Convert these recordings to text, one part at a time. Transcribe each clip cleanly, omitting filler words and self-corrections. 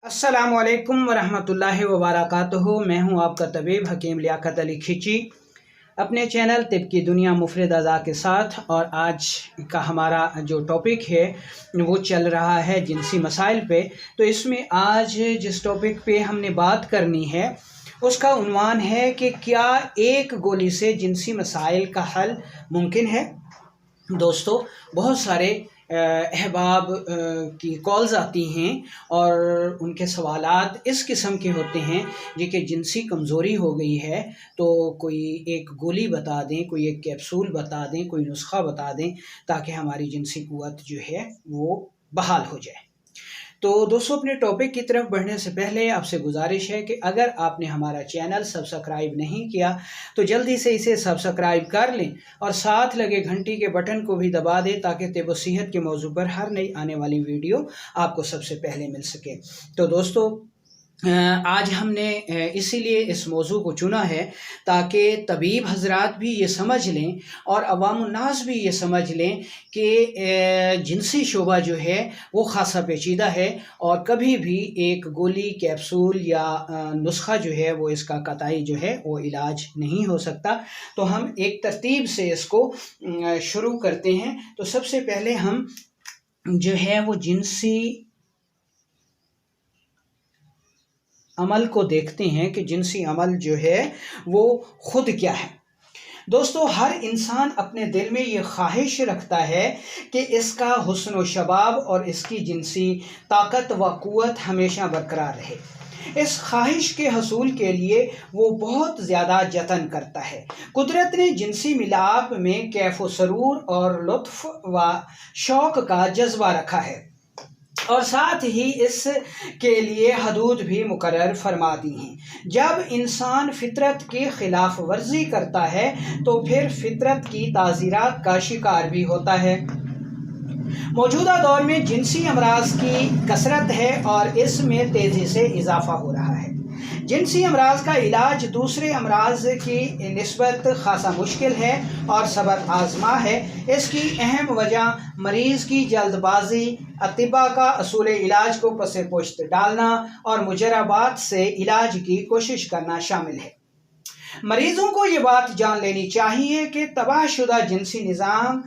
अस्सलामुअलैकुम वरहमतुल्लाहि वबरकातुहू। मैं हूं आपका तबीब हकीम लियाकत अली खिची अपने चैनल तिब की दुनिया मुफरद अज़ा के साथ। और आज का हमारा जो टॉपिक है वो चल रहा है जिनसी मसाइल पे। तो इसमें आज जिस टॉपिक पे हमने बात करनी है उसका उन्वान है कि क्या एक गोली से जिनसी मसाइल का हल मुमकिन है। दोस्तों, बहुत सारे अहबाब की कॉल्स आती हैं और उनके सवालात इस किस्म के होते हैं जिनके जिनसी कमज़ोरी हो गई है, तो कोई एक गोली बता दें, कोई एक कैप्सूल बता दें, कोई नुस्खा बता दें ताकि हमारी जिनसी क़ुव्वत जो है वो बहाल हो जाए। तो दोस्तों, अपने टॉपिक की तरफ बढ़ने से पहले आपसे गुजारिश है कि अगर आपने हमारा चैनल सब्सक्राइब नहीं किया तो जल्दी से इसे सब्सक्राइब कर लें और साथ लगे घंटी के बटन को भी दबा दें ताकि तिब सेहत के मौजू पर हर नई आने वाली वीडियो आपको सबसे पहले मिल सके। तो दोस्तों, आज हमने इसीलिए इस मौजू को चुना है ताकि तबीब हजरात भी ये समझ लें और अवामुन्नास भी ये समझ लें कि जिनसी शोबा जो है वो ख़ासा पेचीदा है और कभी भी एक गोली, कैप्सूल या नुस्खा जो है वो इसका कतई जो है वो इलाज नहीं हो सकता। तो हम एक तरतीब से इसको शुरू करते हैं। तो सबसे पहले हम जो है वो जिनसी अमल को देखते हैं कि जिनसी अमल जो है वो ख़ुद क्या है। दोस्तों, हर इंसान अपने दिल में ये ख्वाहिश रखता है कि इसका हुस्न व शबाब और इसकी जिनसी ताकत व क़ुव्वत हमेशा बरकरार रहे। इस ख्वाहिश के हसूल के लिए वो बहुत ज़्यादा जतन करता है। कुदरत ने जिनसी मिलाप में कैफ व सरूर और लुत्फ़ व शौक़ का जज्बा रखा है और साथ ही इसके लिए हदूद भी मुकर्रर फरमा दी हैं। जब इंसान फितरत की खिलाफ वर्जी करता है तो फिर फितरत की ताज़ीरात का शिकार भी होता है। मौजूदा दौर में जिनसी अमराज की कसरत है और इसमें तेज़ी से इजाफा हो रहा है। जिनसी अमराज का इलाज दूसरे अमराज की निस्बत खासा मुश्किल है और सबर आजमा है। इसकी अहम वजह मरीज़ की जल्दबाजी, अतिबा का असूल इलाज को पसे पुश्त डालना और मुजरबात से इलाज की कोशिश करना शामिल है। मरीज़ों को ये बात जान लेनी चाहिए कि तबाहशुदा जिनसी निज़ाम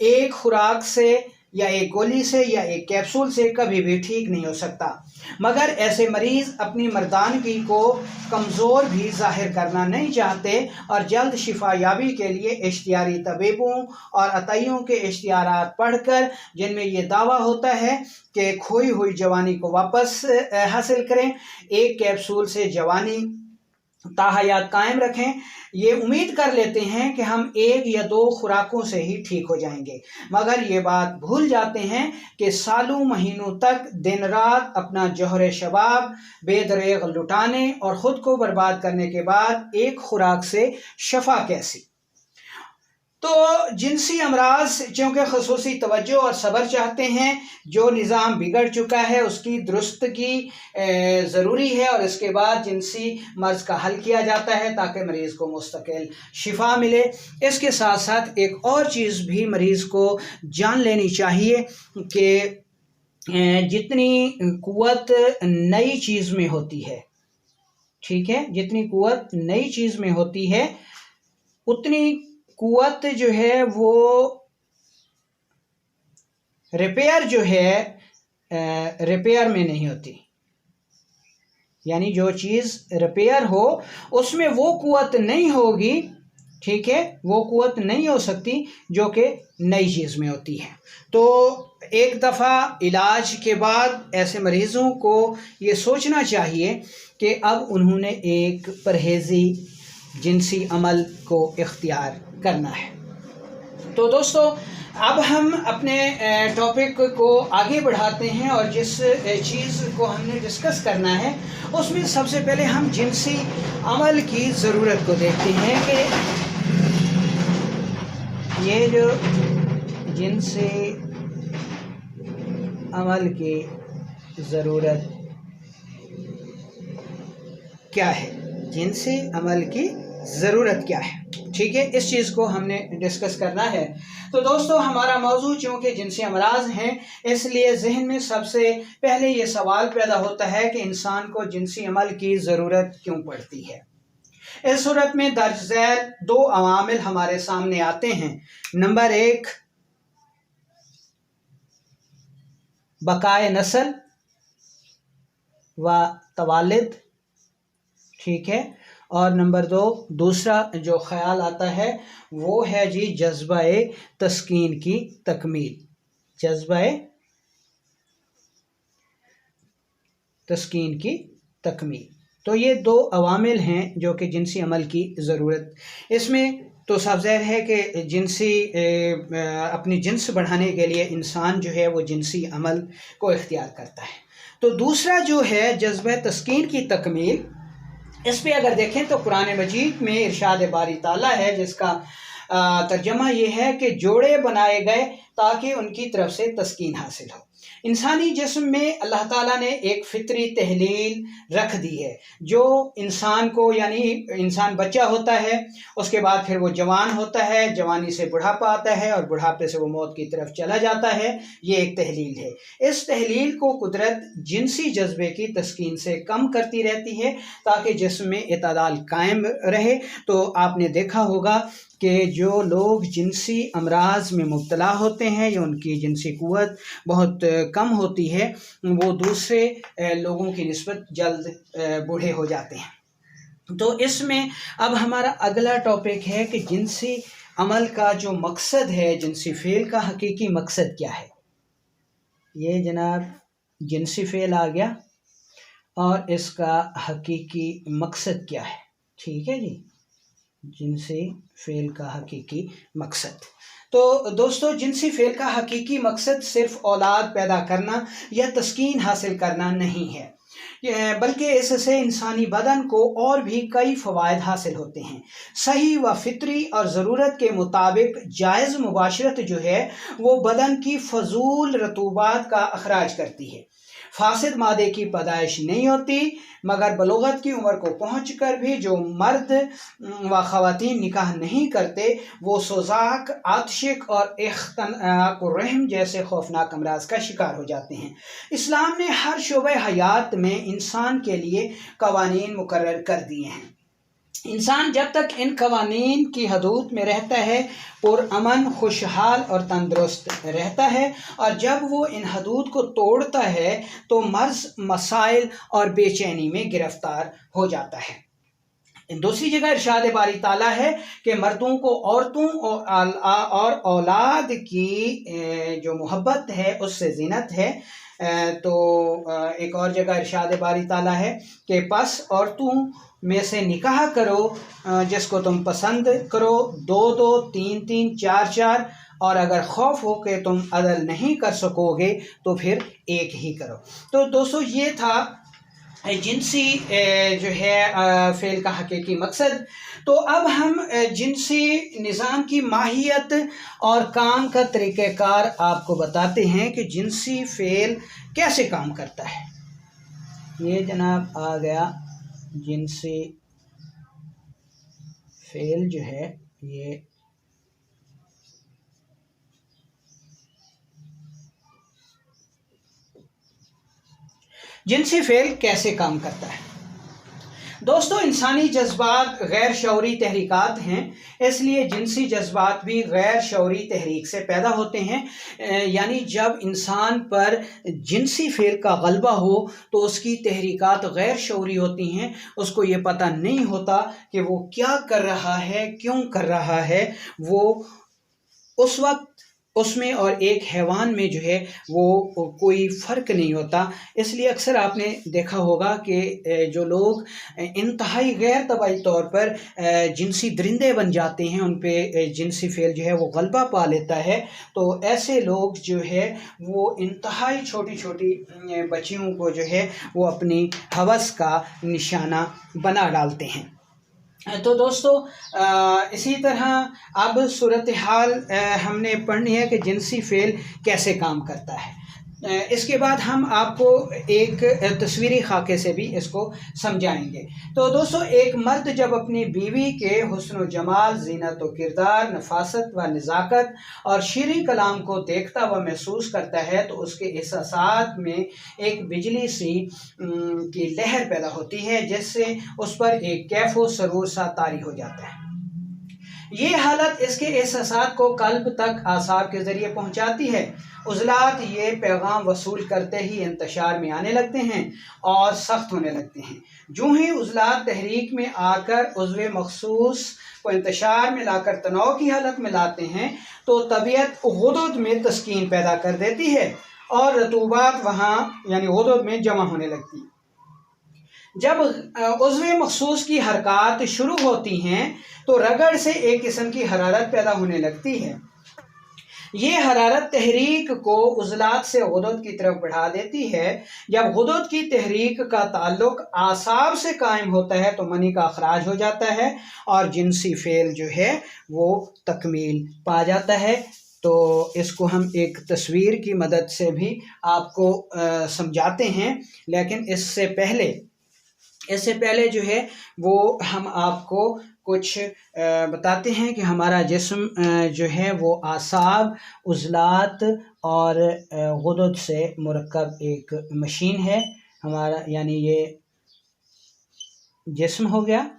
एक खुराक से या एक गोली से या एक कैप्सूल से कभी भी ठीक नहीं हो सकता, मगर ऐसे मरीज़ अपनी मर्दानगी को कमज़ोर भी ज़ाहिर करना नहीं चाहते और जल्द शिफा याबी के लिए इश्तियारी तबीबों और अतइयों के इश्तियारात पढ़कर, जिनमें ये दावा होता है कि खोई हुई जवानी को वापस हासिल करें, एक कैप्सूल से जवानी ताहयात कायम रखें, ये उम्मीद कर लेते हैं कि हम एक या दो खुराकों से ही ठीक हो जाएंगे, मगर ये बात भूल जाते हैं कि सालों महीनों तक दिन रात अपना जौहर शबाब बेदरेग लुटाने और ख़ुद को बर्बाद करने के बाद एक खुराक से शफा कैसी। तो जिनसी अमराज चूँकि खसूसी तवज्जो और सब्र चाहते हैं, जो निज़ाम बिगड़ चुका है उसकी दुरुस्तगी ज़रूरी है और इसके बाद जिनसी मर्ज़ का हल किया जाता है ताकि मरीज़ को मुस्तकिल शिफा मिले। इसके साथ साथ एक और चीज़ भी मरीज़ को जान लेनी चाहिए कि जितनी क़ुव्वत नई चीज़ में होती है, ठीक है, जितनी क़ुव्वत नई चीज़ में होती है उतनी क़ुव्वत जो है वो रिपेयर जो है रिपेयर में नहीं होती। यानी जो चीज़ रिपेयर हो उसमें वो क़ुव्वत नहीं होगी, ठीक है, वो क़ुव्वत नहीं हो सकती जो कि नई चीज़ में होती है। तो एक दफ़ा इलाज के बाद ऐसे मरीज़ों को ये सोचना चाहिए कि अब उन्होंने एक परहेज़ी जिनसी अमल को इख्तियार करना है। तो दोस्तों, अब हम अपने टॉपिक को आगे बढ़ाते हैं और जिस चीज़ को हमने डिस्कस करना है उसमें सबसे पहले हम जिनसी अमल की ज़रूरत को देखते हैं कि ये जो जिनसी अमल की ज़रूरत क्या है, जिनसी अमल की ज़रूरत क्या है। ठीक है, इस चीज़ को हमने डिस्कस करना है। तो दोस्तों, हमारा मौजू चूँकि जिनसी अमराज हैं, इसलिए जहन में सबसे पहले ये सवाल पैदा होता है कि इंसान को जिनसी अमल की ज़रूरत क्यों पड़ती है। इस सूरत में दर्ज झैल 2 अवामिल हमारे सामने आते हैं। नंबर 1, बकाए नस्ल व तवालिद। ठीक है, और नंबर 2 दूसरा जो ख्याल आता है वो है जी जज्बा-ए तस्कीन की तकमील। जज्बा-ए तस्कीन की तकमील। तो ये 2 अवामिल हैं जो कि जिनसी अमल की ज़रूरत। इसमें तो साफ ज़ाहिर है कि जिनसी अपनी जिन्स बढ़ाने के लिए इंसान जो है वो जिनसी अमल को इख्तियार करता है। तो दूसरा जो है जज्बा तस्कीन की तकमील, इस पे अगर देखें तो कुरान मजीद में इरशाद बारी ताला है जिसका तर्जमा ये है कि जोड़े बनाए गए ताकि उनकी तरफ से तस्कीन हासिल हो। इंसानी जिस्म में अल्लाह ताला ने एक फितरी तहलील रख दी है जो इंसान को, यानी इंसान बच्चा होता है, उसके बाद फिर वो जवान होता है, जवानी से बुढ़ापा आता है और बुढ़ापे से वो मौत की तरफ चला जाता है। ये एक तहलील है। इस तहलील को कुदरत जिनसी जज्बे की तस्कीन से कम करती रहती है ताकि जिस्म में इतदाल कायम रहे। तो आपने देखा होगा कि जो लोग जिनसी अमराज में मुब्तला होते हैं या उनकी जिनसी क़ुव्वत बहुत कम होती है, वो दूसरे लोगों की निस्बत जल्द बूढ़े हो जाते हैं। तो इसमें अब हमारा अगला टॉपिक है कि जिनसी अमल का जो मकसद है, जिनसी फ़ेल का हकीकी मकसद क्या है। ये जनाब जिनसी फ़ेल आ गया और इसका हकीकी मकसद क्या है। ठीक है जी, जिनसी फ़ेल का हकीकी मकसद। तो दोस्तों, जिनसी फ़ेल का हकीकी मकसद सिर्फ औलाद पैदा करना या तस्कीन हासिल करना नहीं है, बल्कि इससे इंसानी बदन को और भी कई फ़वाइद हासिल होते हैं। सही व फितरी और ज़रूरत के मुताबिक जायज़ मुबाशरत जो है वो बदन की फ़जूल रतूबात का अखराज करती है। फासिद मादे की पैदाइश नहीं होती, मगर बलोगत की उम्र को पहुंचकर भी जो मर्द व ख़वातीन निकाह नहीं करते वो सोज़ाक, आतशिक और इख्तिनाक़ुर्रहम जैसे खौफनाक अमराज का शिकार हो जाते हैं। इस्लाम ने हर शोबे हयात में इंसान के लिए कवानीन मुकर्रर कर दिए हैं। इंसान जब तक इन कवानीन की हदूद में रहता है पुरअमन, खुशहाल और तंदुरुस्त रहता है, और जब वो इन हदूद को तोड़ता है तो मर्ज़, मसाइल और बेचैनी में गिरफ्तार हो जाता है। दूसरी जगह इरशाद बारी ताला है कि मर्दों को औरतों और औलाद की जो मोहब्बत है उससे ज़िनत है। तो एक और जगह इरशाद बारी ताला है कि बस औरतों में से निकाह करो जिसको तुम पसंद करो, 2-2, 3-3, 4-4, और अगर खौफ हो कि तुम अदल नहीं कर सकोगे तो फिर एक ही करो। तो दोस्तों, ये था जिनसी जो है फ़ेल का हकीकी मकसद। तो अब हम जिनसी निज़ाम की माहियत और काम का तरीक़ाकार आपको बताते हैं कि जिनसी फ़ेल कैसे काम करता है। ये जनाब आ गया जिनसी फ़ेल जो है ये जिनसी फ़ेल कैसे काम करता है। दोस्तों, इंसानी जज्बात गैर शऊरी तहरीकात हैं, इसलिए जिनसी जज्बात भी गैर शऊरी तहरीक से पैदा होते हैं। यानी जब इंसान पर जिनसी फ़ेल का गलबा हो तो उसकी तहरीकात गैर शऊरी होती हैं, उसको ये पता नहीं होता कि वो क्या कर रहा है, क्यों कर रहा है। वो उस वक्त उसमें और एक हैवान में जो है वो कोई फ़र्क नहीं होता। इसलिए अक्सर आपने देखा होगा कि जो लोग इंतहाई गैर तबाई तौर पर जिनसी दरिंदे बन जाते हैं, उन पे जिनसी फ़ेल जो है वो गलबा पा लेता है। तो ऐसे लोग जो है वो इंतहाई छोटी छोटी बच्चियों को जो है वो अपनी हवस का निशाना बना डालते हैं। तो दोस्तों, इसी तरह अब सूरत हाल हमने पढ़नी है कि जिनसी फ़ेल कैसे काम करता है। इसके बाद हम आपको एक तस्वीरी खाके से भी इसको समझाएंगे। तो दोस्तों, एक मर्द जब अपनी बीवी के हुस्न व जमाल, ज़ीनत व किरदार, नफासत व नज़ाकत और शीरीं कलाम को देखता व महसूस करता है तो उसके एहसासात में एक बिजली सी की लहर पैदा होती है, जिससे उस पर एक कैफ व सरूर सा तारी हो जाता है। ये हालत इसके एहसासात को कल्ब तक आसाब के ज़रिए पहुंचाती है। उज़लात ये पैगाम वसूल करते ही इंतशार में आने लगते हैं और सख्त होने लगते हैं। जो ही उज़लात तहरीक में आकर उज़्वे मखसूस को इंतशार में लाकर तनाव की हालत में लाते हैं तो तबीयत गुदुद में तस्कीन पैदा कर देती है और रतूबात वहाँ यानी गुदुद में जमा होने लगती है। जब उज़्वे मखसूस की हरकत शुरू होती हैं तो रगड़ से एक किस्म की हरारत पैदा होने लगती है। ये हरारत तहरीक को उज़लात से गुदुद की तरफ बढ़ा देती है। जब गुदुद की तहरीक का ताल्लुक आसाब से कायम होता है तो मनी का अखराज हो जाता है और जिनसी फेल जो है वो तकमील पा जाता है। तो इसको हम एक तस्वीर की मदद से भी आपको समझाते हैं, लेकिन इससे पहले जो है वो हम आपको कुछ बताते हैं कि हमारा जिस्म जो है वो आसाब, उज़लात और गुदुद से मुरक्कब एक मशीन है हमारा। यानी ये जिस्म हो गया,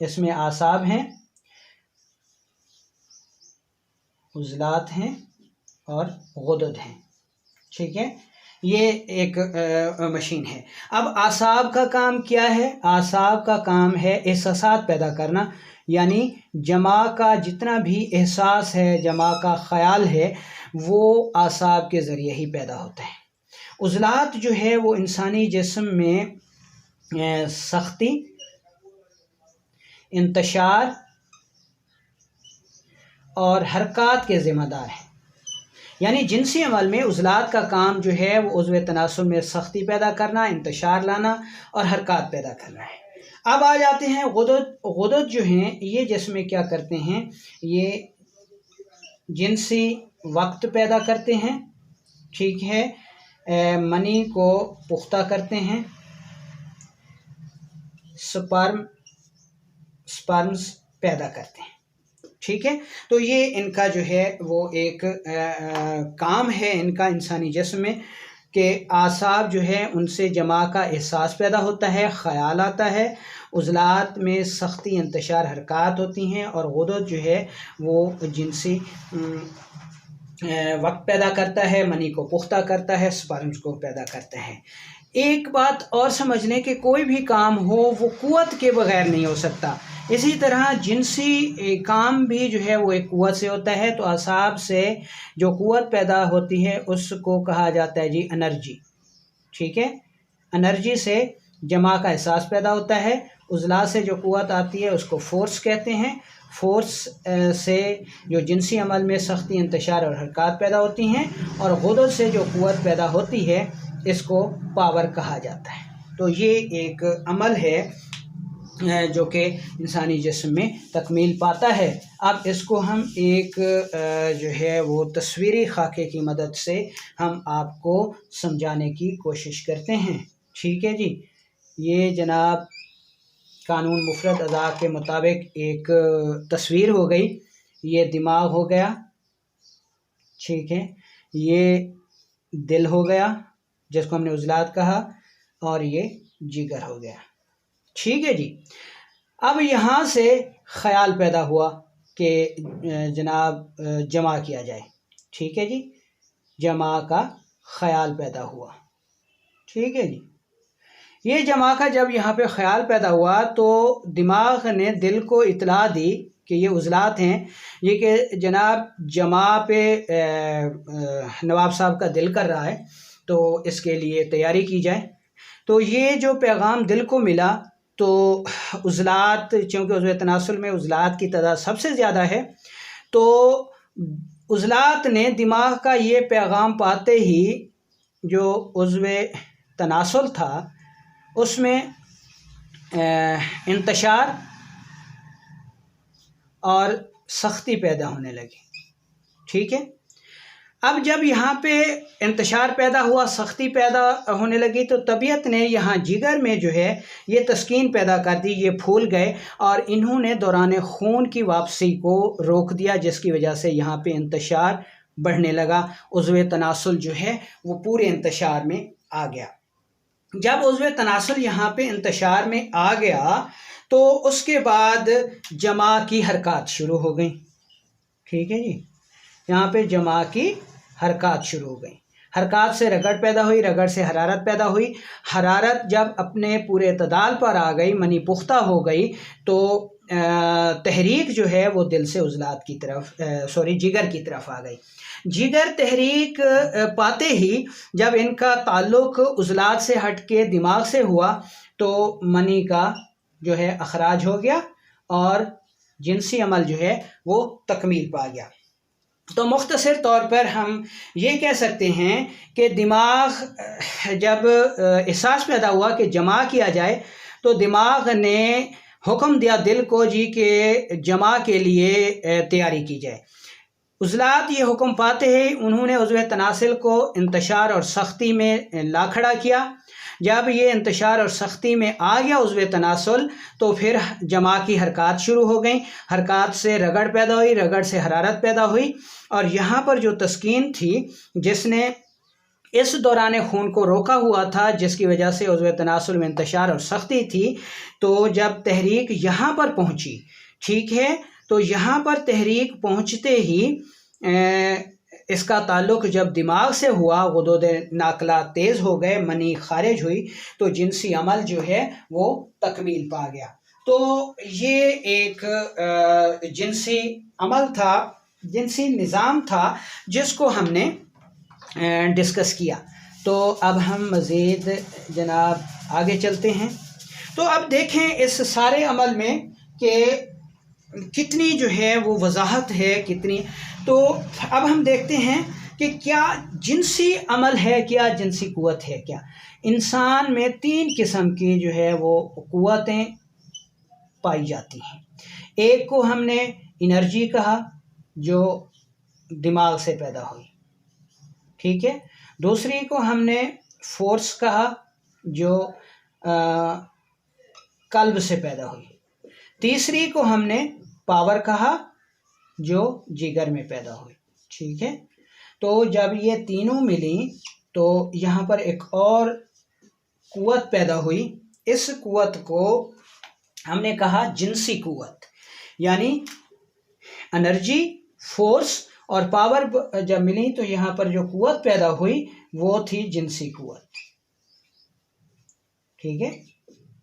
इसमें आसाब हैं, उज़लात हैं और गुदुद हैं। ठीक है, ये एक मशीन है। अब आसाब का काम क्या है? आसाब का काम है एहसासात पैदा करना, यानी जमा का जितना भी एहसास है, जमा का ख्याल है, वो आसाब के ज़रिए ही पैदा होता है। उज़लात जो है वो इंसानी जिस्म में सख्ती, इंतशार और हरकत के ज़िम्मेदार है। यानी जिनसी अमल में उज़लात का काम जो है वो उज़्वे तनासुल में सख्ती पैदा करना, इंतशार लाना और हरकत पैदा करना है। अब आ जाते हैं गुदुद। गुदुद जो हैं ये जिसमें क्या करते हैं, ये जिनसी वक्त पैदा करते हैं। ठीक है, मनी को पुख्ता करते हैं, स्पर्म्स पैदा करते हैं। ठीक है, तो ये इनका जो है वो एक काम है इनका इंसानी जिस्म में कि आसाब जो है उनसे जमा का एहसास पैदा होता है, ख़याल आता है, उज़लात में सख्ती, इंतशार, हरकत होती हैं और गुदुद जो है वो जिनसी वक्त पैदा करता है, मनी को पुख्ता करता है, स्पर्म्स को पैदा करता है। एक बात और समझ लें कि कोई भी काम हो वो क़ुव्वत के बग़ैर नहीं हो सकता। इसी तरह जिनसी काम भी जो है वो एक क़ुव्वत से होता है। तो आसाब से जो क़ुव्वत पैदा होती है उसको कहा जाता है जी एनर्जी। ठीक है, एनर्जी से जमा का एहसास पैदा होता है। उज़ला से जो क़ुव्वत आती है उसको फोर्स कहते हैं। फोर्स से जो जिनसी अमल में सख्ती, इंतशार और हरकत पैदा होती हैं और गुदुद से जो क़ुव्वत पैदा होती है इसको पावर कहा जाता है। तो ये एक अमल है जो कि इंसानी जिस्म में तकमील पाता है। अब इसको हम एक जो है वो तस्वीरी खाके की मदद से हम आपको समझाने की कोशिश करते हैं। ठीक है जी, ये जनाब कानून मुफरद अज़ा के मुताबिक एक तस्वीर हो गई। ये दिमाग हो गया, ठीक है, ये दिल हो गया जिसको हमने उज़लात कहा और ये जिगर हो गया। ठीक है जी, अब यहाँ से ख़याल पैदा हुआ कि जनाब जमा किया जाए। ठीक है जी, जमा का ख़याल पैदा हुआ। ठीक है जी, ये जमा का जब यहाँ पे ख़याल पैदा हुआ तो दिमाग ने दिल को इत्तला दी कि ये उज़लात हैं, ये कि जनाब जमा पे नवाब साहब का दिल कर रहा है तो इसके लिए तैयारी की जाए। तो ये जो पैगाम दिल को मिला तो उज़लात, चूँकि उज़्वे तनासुल में उज़लात की तादाद सबसे ज़्यादा है, तो उज़लात ने दिमाग का ये पैगाम पाते ही जो उज़्वे तनासुल था उसमें इंतशार और सख्ती पैदा होने लगी। ठीक है, अब जब यहाँ पे इंतशार पैदा हुआ, सख्ती पैदा होने लगी, तो तबीयत ने यहाँ जिगर में जो है ये तस्कीन पैदा कर दी, ये फूल गए और इन्होंने दौरान खून की वापसी को रोक दिया, जिसकी वजह से यहाँ पे इंतशार बढ़ने लगा। उज़्व तनासुल जो है वो पूरे इंतशार में आ गया। जब उज़्व तनासुल यहाँ पे इंतशार में आ गया तो उसके बाद जमा की हरकत शुरू हो गई। ठीक है जी, यहाँ पे जमा की हरकत शुरू हो गई। हरकत से रगड़ पैदा हुई, रगड़ से हरारत पैदा हुई। हरारत जब अपने पूरे तदाल पर आ गई, मनी पुख्ता हो गई, तो तहरीक जो है वो दिल से उज़लात की तरफ जिगर की तरफ आ गई। जिगर तहरीक पाते ही जब इनका ताल्लुक़ उज़लात से हट के दिमाग से हुआ तो मनी का जो है अखराज हो गया और जिनसी अमल जो है वो तकमील पा गया। तो मुख्तसर तौर पर हम ये कह सकते हैं कि दिमाग जब एहसास पैदा हुआ कि जमा किया जाए, तो दिमाग ने हुक्म दिया दिल को जी के जमा के लिए तैयारी की जाए। उज़लात ये हुक्म पाते ही उन्होंने उज़्व तनासुल को इंतशार और सख्ती में ला खड़ा किया। जब ये इंतशार और सख्ती में आ गया उज़्व तनासुल, तो फिर जमा की हरकत शुरू हो गई। हरकत से रगड़ पैदा हुई, रगड़ से हरारत पैदा हुई और यहाँ पर जो तस्कीन थी जिसने इस दौरान खून को रोका हुआ था, जिसकी वजह से उज़्व तनासुल में इंतशार और सख्ती थी, तो जब तहरीक यहाँ पर पहुँची, ठीक है, तो यहाँ पर तहरीक पहुँचते ही इसका ताल्लुक़ जब दिमाग से हुआ, गुदूद नाकला तेज़ हो गए, मनी खारिज हुई, तो जिनसी अमल जो है वो तकमील पा गया। तो ये एक जिनसी अमल था, जिनसी निज़ाम था जिसको हमने डिस्कस किया। तो अब हम मज़ीद जनाब आगे चलते हैं। तो अब देखें इस सारे अमल में कि कितनी जो है वो वजाहत है, कितनी। तो अब हम देखते हैं कि क्या जिनसी अमल है, क्या जिनसी क़ुव्वत है। क्या इंसान में 3 किस्म की जो है वो क़ुव्वतें पाई जाती हैं। एक को हमने एनर्जी कहा जो दिमाग से पैदा हुई, ठीक है। दूसरी को हमने फोर्स कहा जो कल्ब से पैदा हुई। तीसरी को हमने पावर कहा जो जिगर में पैदा हुई, ठीक है। तो जब ये तीनों मिली तो यहाँ पर एक और क़ुव्वत पैदा हुई। इस क़ुव्वत को हमने कहा जिनसी क़ुव्वत, यानी एनर्जी, फोर्स और पावर जब मिली तो यहाँ पर जो क़ुव्वत पैदा हुई वो थी जिनसी क़ुव्वत, ठीक है।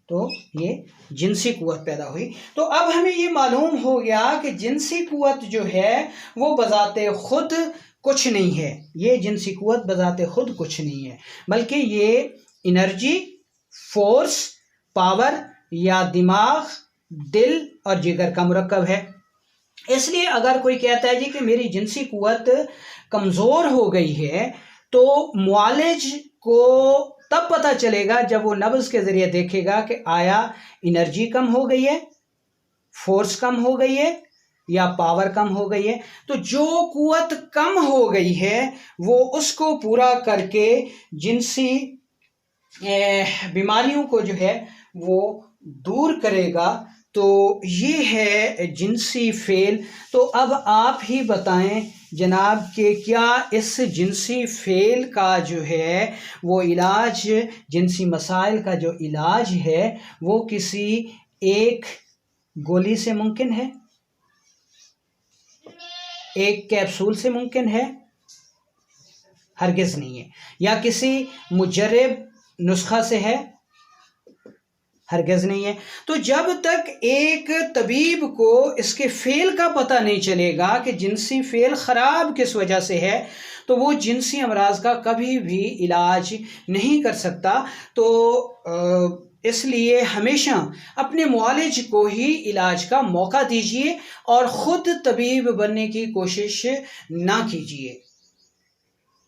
तो ये जिनसी क़ुव्वत पैदा हुई। तो अब हमें ये मालूम हो गया कि जिनसी क़ुव्वत जो है वो बज़ाते खुद कुछ नहीं है। ये जिनसी क़ुव्वत बज़ाते खुद कुछ नहीं है, बल्कि ये एनर्जी, फोर्स, पावर या दिमाग, दिल और जिगर का मुरक्कब है। इसलिए अगर कोई कहता है जी कि मेरी जिनसी क़ुव्वत कमज़ोर हो गई है, तो मुआलिज को तब पता चलेगा जब वो नब्ज़ के ज़रिए देखेगा कि आया एनर्जी कम हो गई है, फोर्स कम हो गई है या पावर कम हो गई है। तो जो क़ुव्वत कम हो गई है वो उसको पूरा करके जिनसी बीमारियों को जो है वो दूर करेगा। तो ये है जिनसी फेल। तो अब आप ही बताएं जनाब कि क्या इस जिनसी फेल का जो है वो इलाज, जिनसी मसाइल का जो इलाज है वो किसी एक गोली से मुमकिन है, एक कैप्सूल से मुमकिन है? हरगिज़ नहीं है। या किसी मुजर्रब नुस्खा से है? हरगिज़ नहीं है। तो जब तक एक तबीब को इसके फेल का पता नहीं चलेगा कि जिनसी फेल ख़राब किस वजह से है, तो वो जिनसी अमराज का कभी भी इलाज नहीं कर सकता। तो इसलिए हमेशा अपने मुआलिज को ही इलाज का मौका दीजिए और ख़ुद तबीब बनने की कोशिश ना कीजिए।